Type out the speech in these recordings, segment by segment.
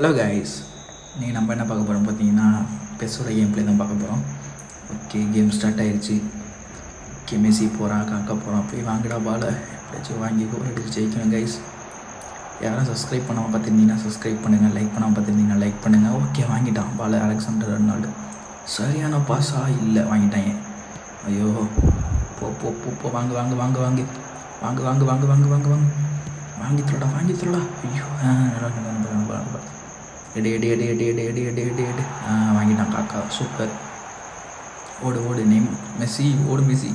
Hello guys, நம்ம என்ன பார்க்க போகிறோம் பார்த்தீங்கன்னா பெஸ்ஸோட கேம் பிளே தான் பார்க்க போகிறோம். ஓகே, கேம் ஸ்டார்ட் ஆயிடுச்சு. ஓகே, மெஸ்ஸி போகிறான், காக்கா போகிறான். போய் வாங்கிடா பாலை எப்படியாச்சும் வாங்கி கோல் அடிச்சு ஜெயிக்கணும் கைஸ். யாரும் சப்ஸ்கிரைப் பண்ணாமல் பார்த்துருந்தீங்கன்னா சப்ஸ்கிரைப் பண்ணுங்கள், லைக் பண்ணாமல் பார்த்துருந்தீங்கன்னா லைக் பண்ணுங்கள். ஓகே, வாங்கிட்டான் பாலை அலெக்சாண்டர் அர்னால்டு. சரியான பாஸா இல்லை, வாங்கிட்டாங்க. ஐயோ, போ போ போ போ வாங்க வாங்க வாங்க வாங்க வாங்க வாங்க வாங்க வாங்க வாங்க வாங்க வாங்கி தரடா. ஐயோ, எடு எடு எடு எடு எடு எடு எடு எடு எடு வாங்கிட்டான் காக்கா. சூப்பர். ஓடு ஓடு மெஸ்ஸி, ஓடு மெஸ்ஸி,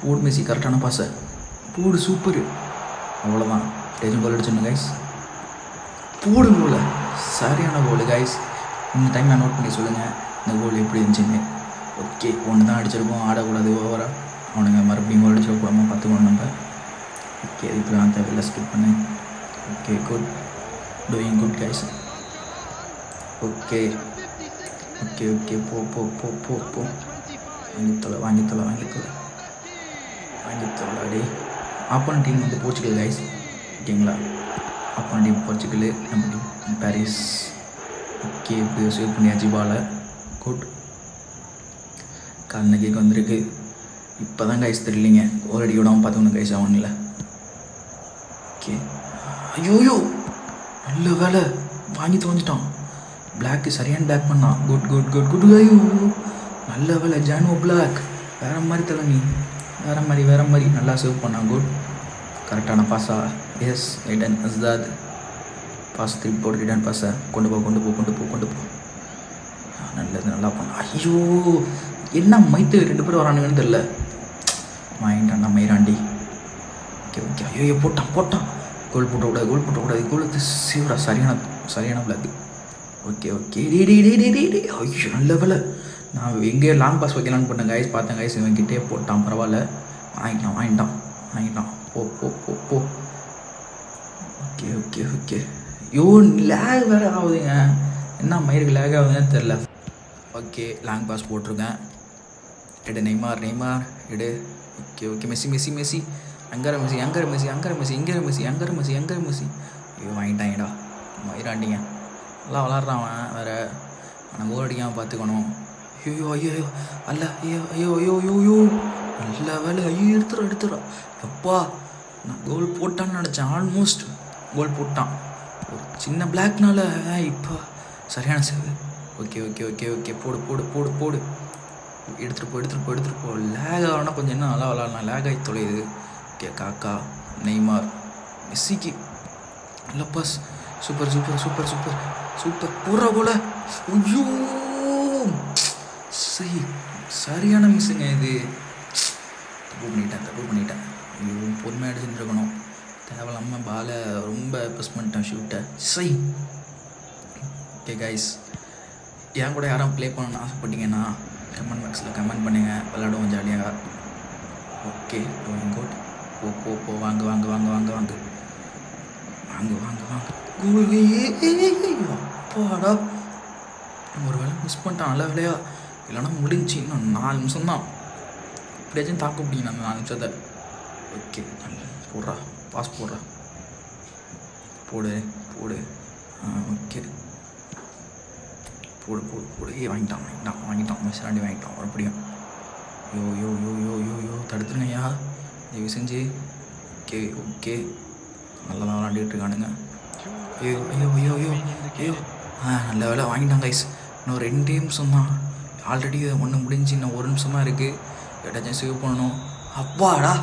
போடு மெஸ்ஸி, கரெக்டான பாஸை போடு. சூப்பரு. அவ்வளோதான், டேஜும் கோல் அடிச்சிடணும் கைஸ். போடு கோல், சரியான கோல் கைஸ். இந்த டைம் நான் நோட் பண்ணி சொல்லுங்கள் இந்த கோல் எப்படி இருந்துச்சுன்னு. ஓகே, ஒன்று தான் அடிச்சிருக்கோம், ஆடக்கூடாது ஓவராக. அவனுங்க மறுபடியும் கோல் அடிச்சிடக்கூடாமல் பார்த்துக்கணும் நம்ம. ஓகே, இதுக்கு நான் தேவையில்லை, ஸ்கிப் பண்ணு. Okay, good, doing good guys. Okay okay okay போ போ போ போ போ வாங்கித்தொலை அடி. ஆப்போனன்ட் டீம் வந்து போர்ச்சுகல் கைஸ். ஓகேங்களா, ஆப்போனன்ட் டீம் போர்ச்சுகல், நம்ம டீம் பாரிஸ். ஓகே, இப்படி சேவ் பண்ணியாச்சு பாலை. குட். காலின கேக் வந்திருக்கு. இப்போ தான் கைஸ் தெரியலிங்க, ஒரு அடி விடாமல் பார்த்துக்கணும் கைஸ் அவனில். ஓகே, ஐயோயோ, நல்ல வேலை, வாங்கி தொலைஞ்சிட்டான். பிளாக்கு சரியான பேக் பண்ணான். Good good good good. ஐயோ, நல்ல வேலை ஜானோ பிளாக். வேறு மாதிரி தலை நீ, வேறு மாதிரி நல்லா சேவ் பண்ணான். குட், கரெக்டான பாஸா? எஸ், ரிட்டன் அஸ்தாத் பாஸ், திருப்பி போட்டு ரிட்டன் பாஸை கொண்டு போ. நல்லது, நல்லா பண்ணான். ஐயோ, என்ன மைத்து 2 பேர் வரானுங்கன்னு தெரில. வாங்கிட்டான்டா மயிராண்டி. Okay okay. ஐயோ, போட்டான். கோல் போட்டக்கூடாது. கோல் சேவ்டா. சரியான பிளாக். Okay okay. ஐயோ, நல்ல வேலை. நான் எங்கேயோ லாங் பாஸ் வைக்கலான்னு பண்ணேன் கைஸ். பார்த்தேன் கைஸ், இவன் கிட்டே போட்டான். பரவாயில்ல, வாங்கிட்டான். போ. ஓகே. ஐயோ, லேக் வேறு ஆகுதுங்க. என்ன மயிருக்கு லேக் ஆகுதுன்னு தெரில. ஓகே, லாங் பாஸ் போட்டிருக்கேன். எடு நெய்மார் எடு. ஓகே. மெஸ்ஸி அங்கர மெஸ்ஸி. ஐயோ, வாங்கிட்டாங்கடா மயிராண்டிங்க. நல்லா விளாட்றான் அவன் வேறு. ஆனால் கோல் அடிக்காமல் பார்த்துக்கணும். ஐயோ அல்ல. ஐயோ நல்ல வேலை. ஐயோ, எடுத்துடா. எப்பா, நான் கோல் போட்டான்னு நினச்சேன். ஆல்மோஸ்ட் கோல் போட்டான். ஒரு சின்ன பிளாக்னால இப்போ சரியான சேவு. ஓகே. போடு. எடுத்துகிட்டு போ. லேக் ஆகணும்னா கொஞ்சம் என்ன நல்லா விளாட்லாம். லேக் ஆகி தொலையுது. ஓகே, காக்கா, நெய்மார், மெஸ்ஸிக்கு நல்ல பாஸ். சூப்பர் போடுற போல. ஐயோ, சரியான மிஸ்ஸுங்க இது. தப்பு பண்ணிட்டேன். ஐயோ, பொறுமையாக அடிச்சுட்டு இருக்கணும். தேவையில்லாமல் பாலை ரொம்ப ப்ரெஸ் பண்ணிட்டேன் ஷூட்டை. ஓகே கைஸ், என் கூட யாரும் ப்ளே பண்ணணும்னு ஆசைப்பட்டீங்கன்னா கமெண்ட் பாக்ஸில் கமெண்ட் பண்ணுங்கள், விளையாடுவோம் ஜாலியாக. Okay, good. போ வாங்க. அப்பாடா, ஒரு வேலை மிஸ் பண்ணிட்டான். நல்ல வேலையா, இல்லைனா முடிஞ்சு. இன்னும் 4 நிமிஷம் தான். எப்படியாச்சும் தாக்க முடியும் அந்த 4 நிமிஷத்தை. ஓகே, போடுறா, பாஸ் போடுறா. போடு. ஓகே, போடு. வாங்கிட்டான். மிஸ்ராண்டி வாங்கிட்டான் மறுபடியும். யோ தடுத்துருங்கய்யா தயவு செஞ்சு. ஓகே நல்லா தான் விளாண்டுட்டு இருக்கானுங்க. ஐயோ நல்ல வேலை, வாங்கிட்டான் கைஸ். இன்னும் 2 நிமிஷம் தான். ஆல்ரெடி 1 முடிஞ்சு, இன்னும் 1 நிமிஷம் தான் இருக்குது. எதாச்சும் சேவ் பண்ணணும். அப்பாடா,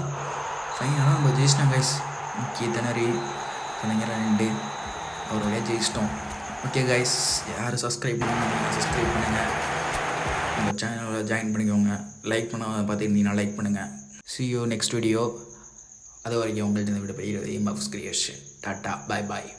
ஃபைனலாக நம்ம ஜெயிச்சிட்டோம் கைஸ். ஓகே, திணற 2 ஒரு வழியாக ஜெயிச்சிட்டோம். ஓகே கைஸ், யார் சப்ஸ்கிரைப் பண்ணுங்கள். நம்ம சேனலில் ஜாயின் பண்ணிக்கோங்க. லைக் பண்ண பார்த்துருந்தீங்கன்னா லைக் பண்ணுங்கள். See you next video. அது வரைக்கும் உங்கள்கிட்ட இந்த வீடியோ பெய்கிறது. Muffs creation. டாட்டா, பாய்.